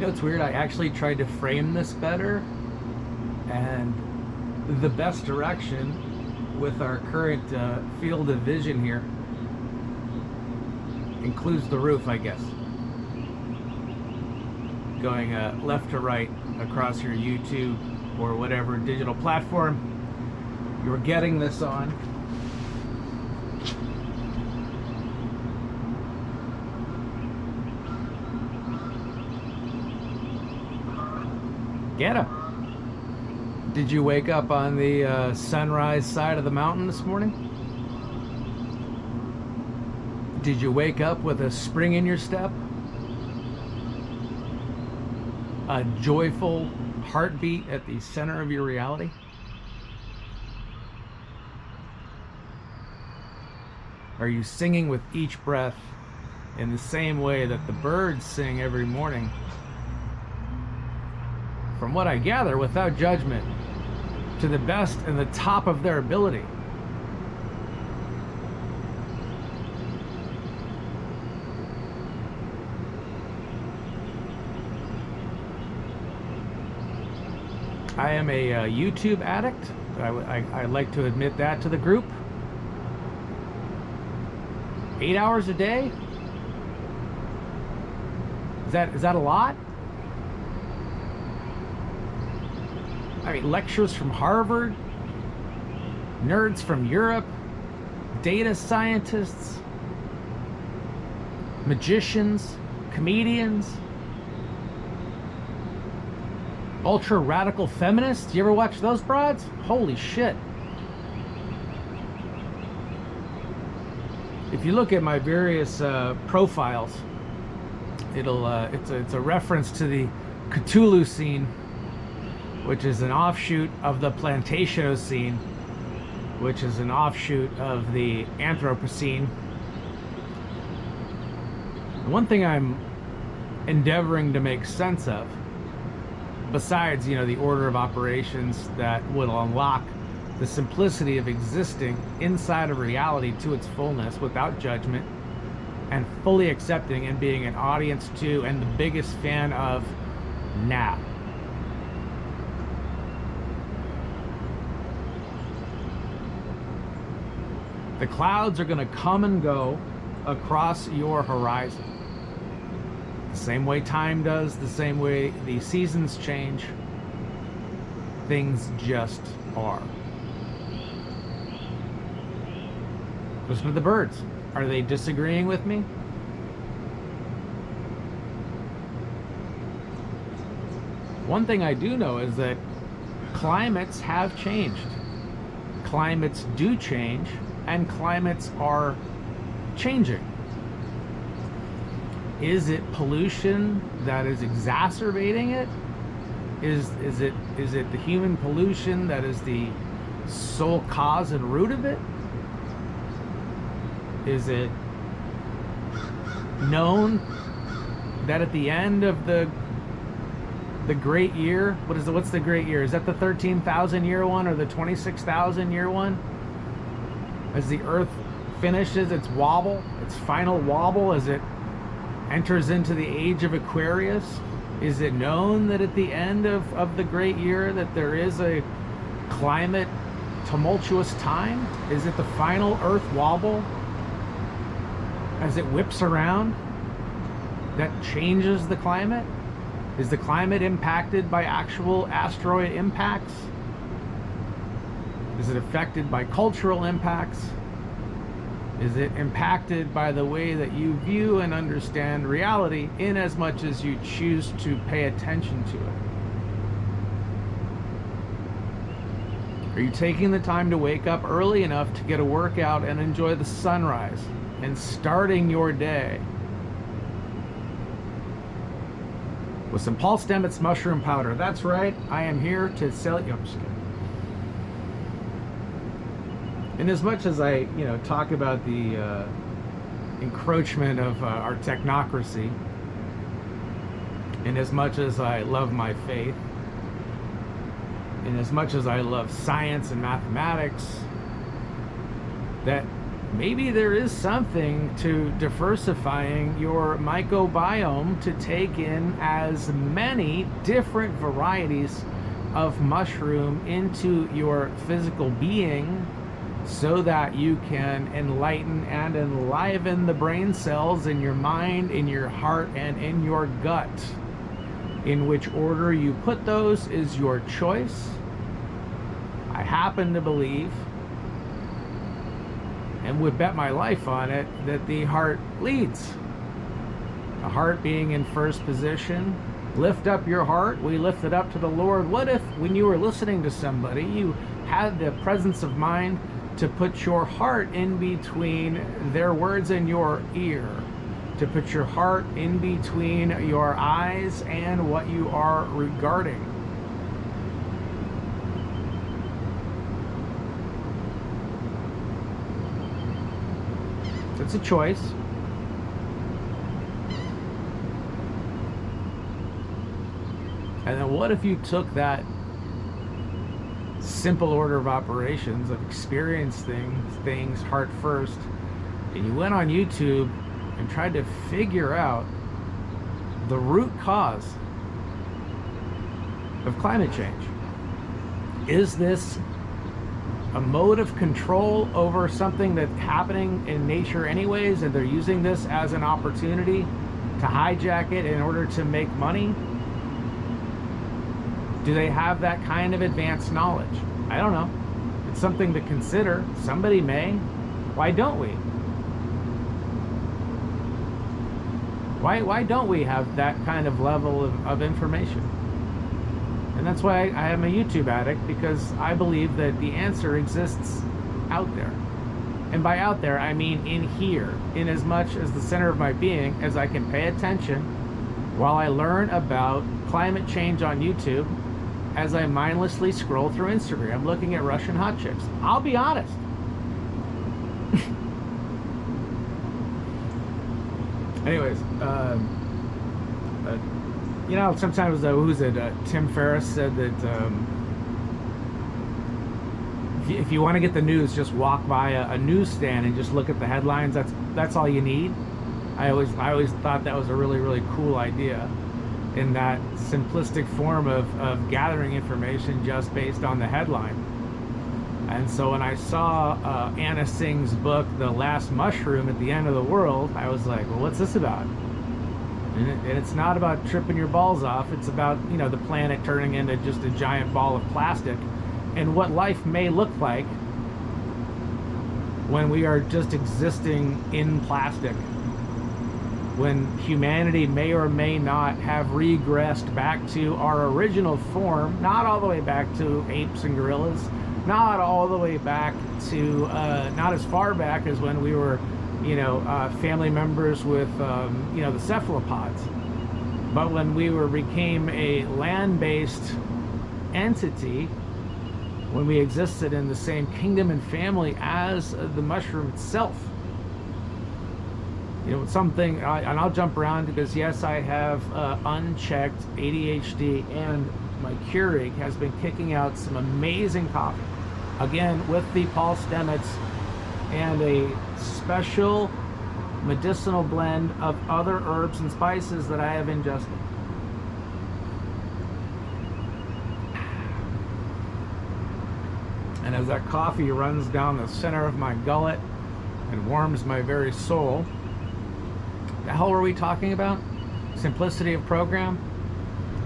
You know, it's weird. I actually tried to frame this better, and the best direction with our current field of vision here includes the roof, I guess. Going left to right across your YouTube or whatever digital platform you're getting this on. Get him. Did you wake up on the sunrise side of the mountain this morning? Did you wake up with a spring in your step? A joyful heartbeat at the center of your reality? Are you singing with each breath in the same way that the birds sing every morning? From what I gather, without judgment, to the best and the top of their ability. I am a YouTube addict. I like to admit that to the group. 8 hours a day? Is that a lot? I mean, lectures from Harvard, nerds from Europe, data scientists, magicians, comedians, ultra radical feminists. You ever watch those broads? Holy shit. If you look at my various profiles, it's a reference to the Cthulhu scene, which is an offshoot of the Plantationocene, which is an offshoot of the Anthropocene. One thing I'm endeavoring to make sense of, besides, you know, the order of operations that would unlock the simplicity of existing inside of reality to its fullness without judgment, and fully accepting and being an audience to and the biggest fan of now. The clouds are going to come and go across your horizon. The same way time does, the same way the seasons change. Things just are. Listen to the birds. Are they disagreeing with me? One thing I do know is that climates have changed. Climates do change, and climates are changing. Is it pollution that is exacerbating it? Is it the human pollution that is the sole cause and root of it? Is it known that at the end of the great year, what's the great year? Is that the 13,000 year one or the 26,000 year one? As the earth finishes its wobble, its final wobble, as it enters into the age of Aquarius, is it known that at the end of the great year that there is a climate tumultuous time? Is it the final earth wobble as it whips around that changes the climate? Is the climate impacted by actual asteroid impacts? Is it affected by cultural impacts? Is it impacted by the way that you view and understand reality in as much as you choose to pay attention to it? Are you taking the time to wake up early enough to get a workout and enjoy the sunrise and starting your day with some Paul Stamets mushroom powder? That's right, I am here to sell you. I'm just kidding. And as much as I, talk about the encroachment of our technocracy, and as much as I love my faith, and as much as I love science and mathematics, that maybe there is something to diversifying your microbiome to take in as many different varieties of mushroom into your physical being, so that you can enlighten and enliven the brain cells in your mind, in your heart, and in your gut. In which order you put those is your choice. I happen to believe, and would bet my life on it, that the heart leads. The heart being in first position. Lift up your heart. We lift it up to the Lord. What if, when you were listening to somebody, you had the presence of mind to put your heart in between their words and your ear, to put your heart in between your eyes and what you are regarding? It's a choice. And then what if you took that simple order of operations of experiencing things heart first, and you went on YouTube and tried to figure out the root cause of climate change? Is this a mode of control over something that's happening in nature anyways, and they're using this as an opportunity to hijack it in order to make money? Do they have that kind of advanced knowledge? I don't know. It's something to consider. Somebody may. Why don't we? Why don't we have that kind of level of information? And that's why I am a YouTube addict, because I believe that the answer exists out there. And by out there, I mean in here, in as much as the center of my being as I can pay attention while I learn about climate change on YouTube, as I mindlessly scroll through Instagram looking at Russian hot chicks. I'll be honest. Anyways, you know, sometimes, who's it? Tim Ferriss said that if you want to get the news, just walk by a newsstand and just look at the headlines. That's all you need. I always thought that was a really, really cool idea, in that simplistic form of gathering information just based on the headline. And so when I saw Anna Singh's book, The Last Mushroom at the End of the World, I was like, well, what's this about? And it's not about tripping your balls off. It's about, you know, the planet turning into just a giant ball of plastic, and what life may look like when we are just existing in plastic. When humanity may or may not have regressed back to our original form, not all the way back to apes and gorillas, not all the way back to, not as far back as when we were, you know, family members with, you know, the cephalopods, but when we became a land-based entity, when we existed in the same kingdom and family as the mushroom itself. You know, something, and I'll jump around because yes, I have unchecked ADHD, and my Keurig has been kicking out some amazing coffee. Again, with the Paul Stamets and a special medicinal blend of other herbs and spices that I have ingested. And as that coffee runs down the center of my gullet and warms my very soul, the hell were we talking about? Simplicity of program,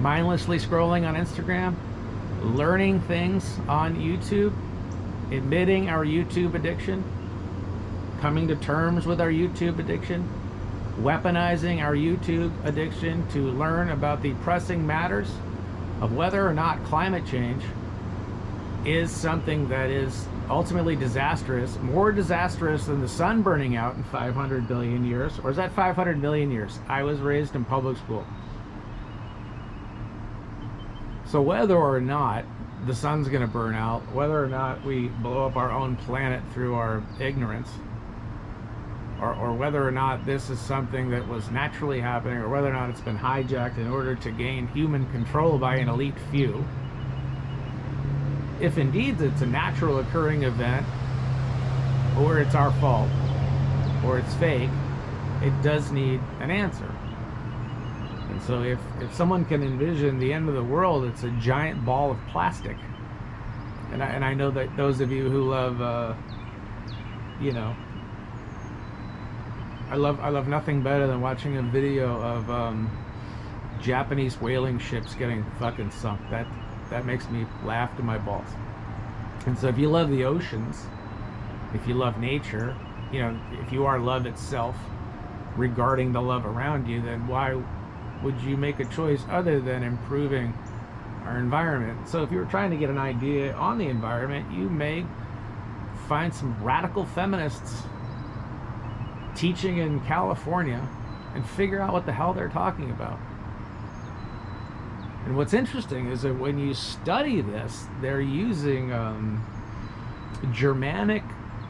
mindlessly scrolling on Instagram, learning things on YouTube, admitting our YouTube addiction, coming to terms with our YouTube addiction, weaponizing our YouTube addiction to learn about the pressing matters of whether or not climate change is something that is ultimately disastrous, more disastrous than the sun burning out in 500 billion years, or is that 500 million years? I was raised in public school. So whether or not the sun's going to burn out, whether or not we blow up our own planet through our ignorance, or whether or not this is something that was naturally happening, or whether or not it's been hijacked in order to gain human control by an elite few, if indeed it's a natural occurring event, or it's our fault, or it's fake, it does need an answer. And so if someone can envision the end of the world, it's a giant ball of plastic. And I know that those of you who love, you know, I love nothing better than watching a video of Japanese whaling ships getting fucking sunk. That makes me laugh to my balls. And so if you love the oceans, if you love nature, you know, if you are love itself regarding the love around you, then why would you make a choice other than improving our environment? So if you were trying to get an idea on the environment, you may find some radical feminists teaching in California and figure out what the hell they're talking about. And what's interesting is that when you study this, they're using Germanic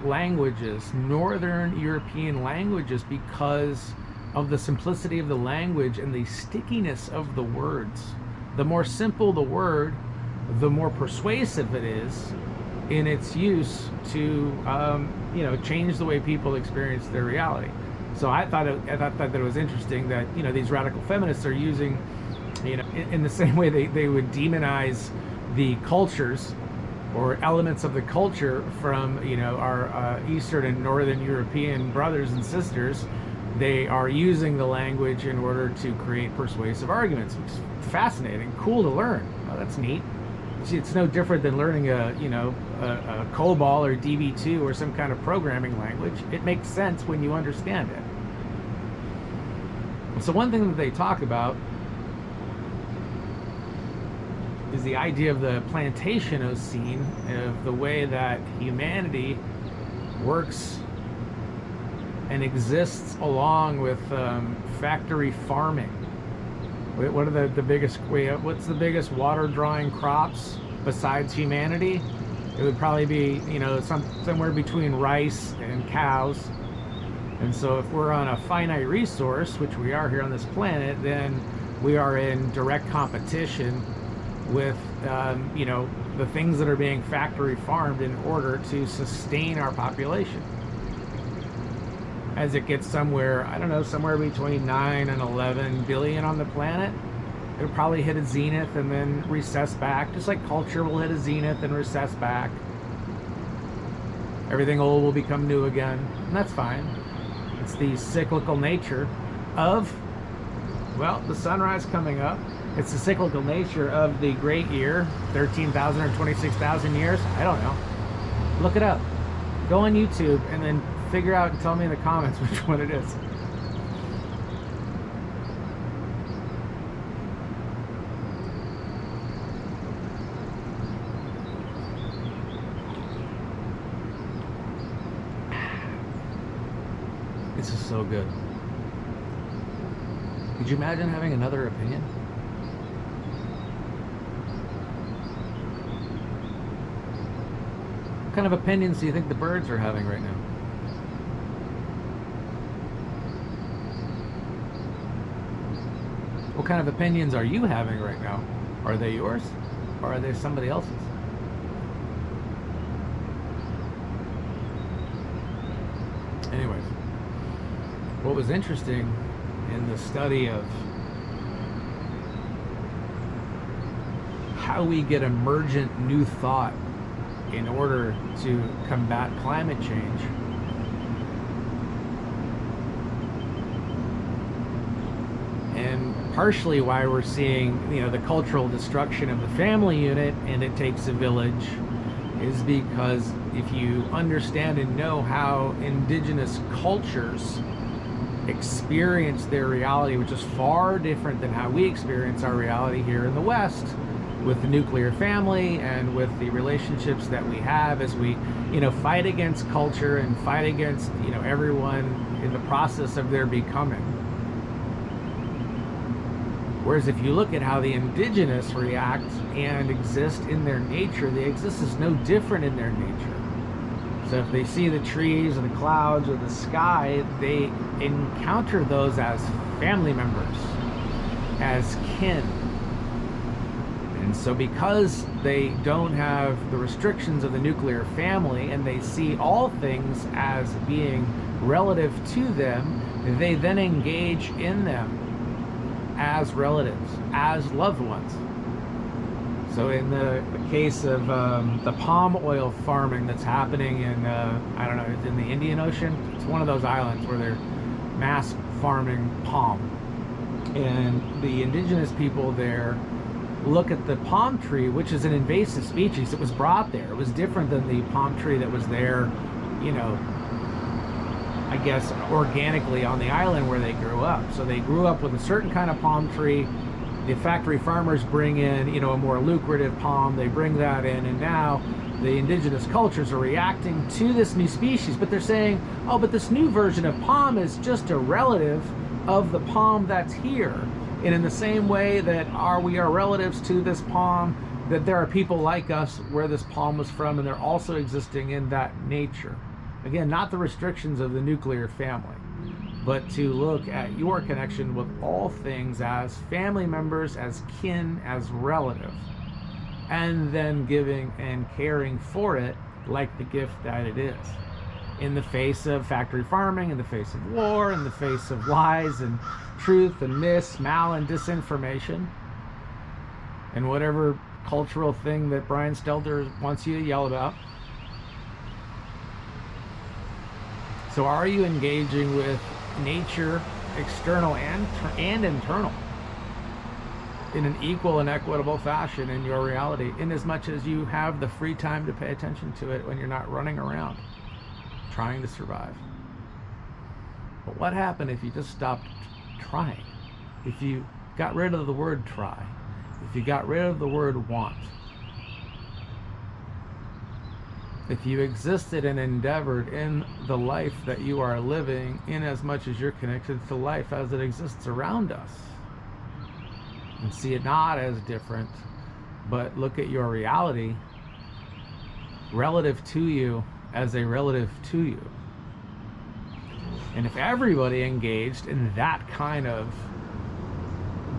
languages, Northern European languages, because of the simplicity of the language and the stickiness of the words. The more simple the word, the more persuasive it is in its use to, you know, change the way people experience their reality. So I thought that it was interesting that, you know, these radical feminists are using, you know, in the same way they would demonize the cultures or elements of the culture from, you know, our Eastern and Northern European brothers and sisters. They are using the language in order to create persuasive arguments, which is fascinating, cool to learn. Oh, that's neat. It's no different than learning a COBOL or DB2 or some kind of programming language. It makes sense when you understand it. So one thing that they talk about is the idea of the Plantationocene, of the way that humanity works and exists along with factory farming. What are the biggest, what's the biggest water drawing crops besides humanity? It would probably be, you know, somewhere between rice and cows. And so if we're on a finite resource, which we are here on this planet, then we are in direct competition with, you know, the things that are being factory farmed in order to sustain our population. As it gets somewhere, I don't know, somewhere between 9 and 11 billion on the planet, it'll probably hit a zenith and then recess back, just like culture will hit a zenith and recess back. Everything old will become new again, and that's fine. It's the cyclical nature of, well, the sunrise coming up. It's the cyclical nature of the great year, 13,000 or 26,000 years. I don't know. Look it up. Go on YouTube and then figure out and tell me in the comments which one it is. This is so good. Could you imagine having another opinion? What kind of opinions do you think the birds are having right now? What kind of opinions are you having right now? Are they yours, or are they somebody else's? Anyways, what was interesting in the study of how we get emergent new thought in order to combat climate change, and partially why we're seeing, you know, the cultural destruction of the family unit and it takes a village, is because if you understand and know how indigenous cultures experience their reality, which is far different than how we experience our reality here in the West, with the nuclear family and with the relationships that we have as we, you know, fight against culture and fight against, you know, everyone in the process of their becoming. Whereas if you look at how the indigenous react and exist in their nature, they exist as no different in their nature. So if they see the trees or the clouds or the sky, they encounter those as family members, as kin. And so because they don't have the restrictions of the nuclear family and they see all things as being relative to them, they then engage in them as relatives, as loved ones. So in the case of the palm oil farming that's happening in, I don't know, in the Indian Ocean, it's one of those islands where they're mass farming palm. And the indigenous people there look at the palm tree, which is an invasive species. It was brought there. It was different than the palm tree that was there, you know, I guess organically on the island where they grew up. So they grew up with a certain kind of palm tree. The factory farmers bring in, you know, a more lucrative palm. They bring that in, and now the indigenous cultures are reacting to this new species, but they're saying, oh, but this new version of palm is just a relative of the palm that's here. And in the same way that we are relatives to this palm, that there are people like us where this palm was from, and they're also existing in that nature. Again, not the restrictions of the nuclear family, but to look at your connection with all things as family members, as kin, as relative, and then giving and caring for it like the gift that it is. In the face of factory farming, in the face of war, in the face of lies and truth and myths, mal and disinformation, and whatever cultural thing that Brian Stelter wants you to yell about. So are you engaging with nature, external and internal, in an equal and equitable fashion in your reality, in as much as you have the free time to pay attention to it when you're not running around trying to survive? But what happened if you just stopped trying? If you got rid of the word try, if you got rid of the word want, if you existed and endeavored in the life that you are living, in as much as you're connected to life as it exists around us, and see it not as different, but look at your reality relative to you as a relative to you. And if everybody engaged in that kind of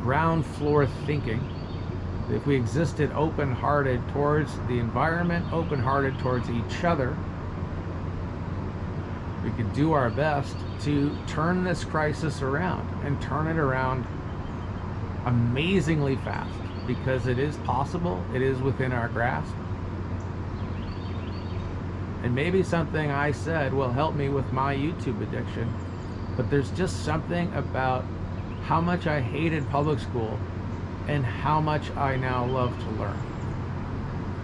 ground floor thinking, if we existed open-hearted towards the environment, open-hearted towards each other, we could do our best to turn this crisis around, and turn it around amazingly fast, because it is possible, it is within our grasp. And maybe something I said will help me with my YouTube addiction, but there's just something about how much I hated public school and how much I now love to learn.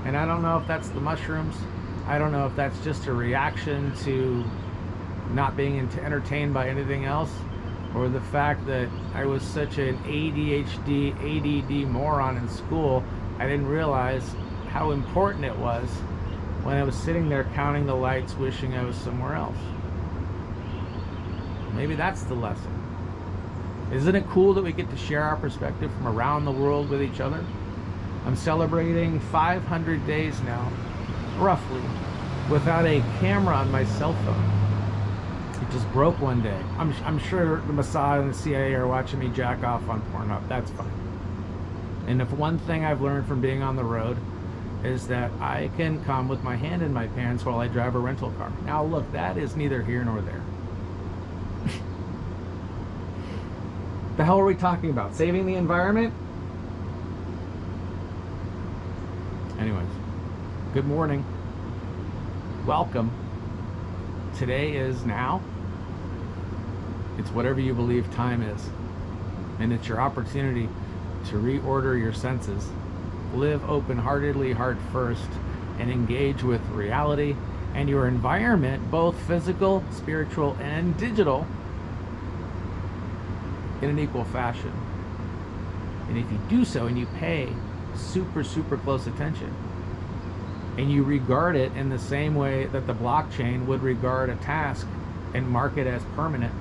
And I don't know if that's the mushrooms. I don't know if that's just a reaction to not being entertained by anything else, or the fact that I was such an ADHD, ADD moron in school, I didn't realize how important it was when I was sitting there counting the lights, wishing I was somewhere else. Maybe that's the lesson. Isn't it cool that we get to share our perspective from around the world with each other? I'm celebrating 500 days now, roughly, without a camera on my cell phone. It just broke one day. I'm sure the Mossad and the CIA are watching me jack off on Pornhub. That's fine. And if one thing I've learned from being on the road is that I can come with my hand in my pants while I drive a rental car. Now look, that is neither here nor there. The hell are we talking about? Saving the environment? Anyways, good morning. Welcome. Today is now. It's whatever you believe time is. And it's your opportunity to reorder your senses. Live open-heartedly, heart first, and engage with reality and your environment, both physical, spiritual, and digital, in an equal fashion. And if you do so and you pay super close attention, and you regard it in the same way that the blockchain would regard a task and mark it as permanent,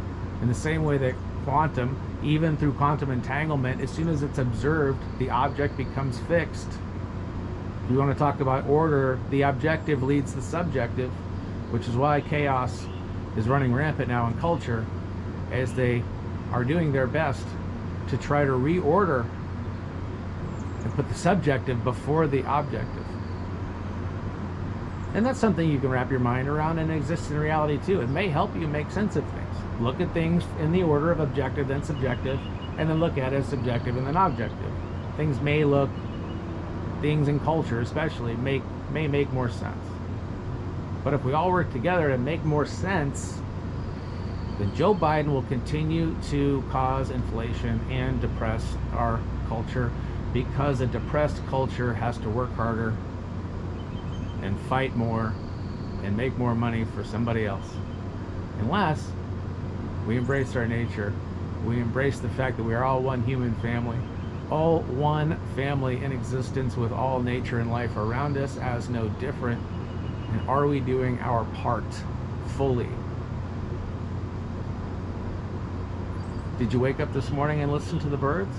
in the same way that quantum, even through quantum entanglement, as soon as it's observed, the object becomes fixed. If you want to talk about order, the objective leads the subjective, which is why chaos is running rampant now in culture, as they are doing their best to try to reorder and put the subjective before the objective. And that's something you can wrap your mind around and exists in reality too. It may help you make sense of things. Look at things in the order of objective, then subjective, and then look at it as subjective and then objective. Things in culture especially may make more sense. But if we all work together to make more sense, then Joe Biden will continue to cause inflation and depress our culture, because a depressed culture has to work harder and fight more and make more money for somebody else. Unless we embrace our nature, we embrace the fact that we are all one human family, all one family in existence, with all nature and life around us as no different. And are we doing our part fully? Did you wake up this morning and listen to the birds?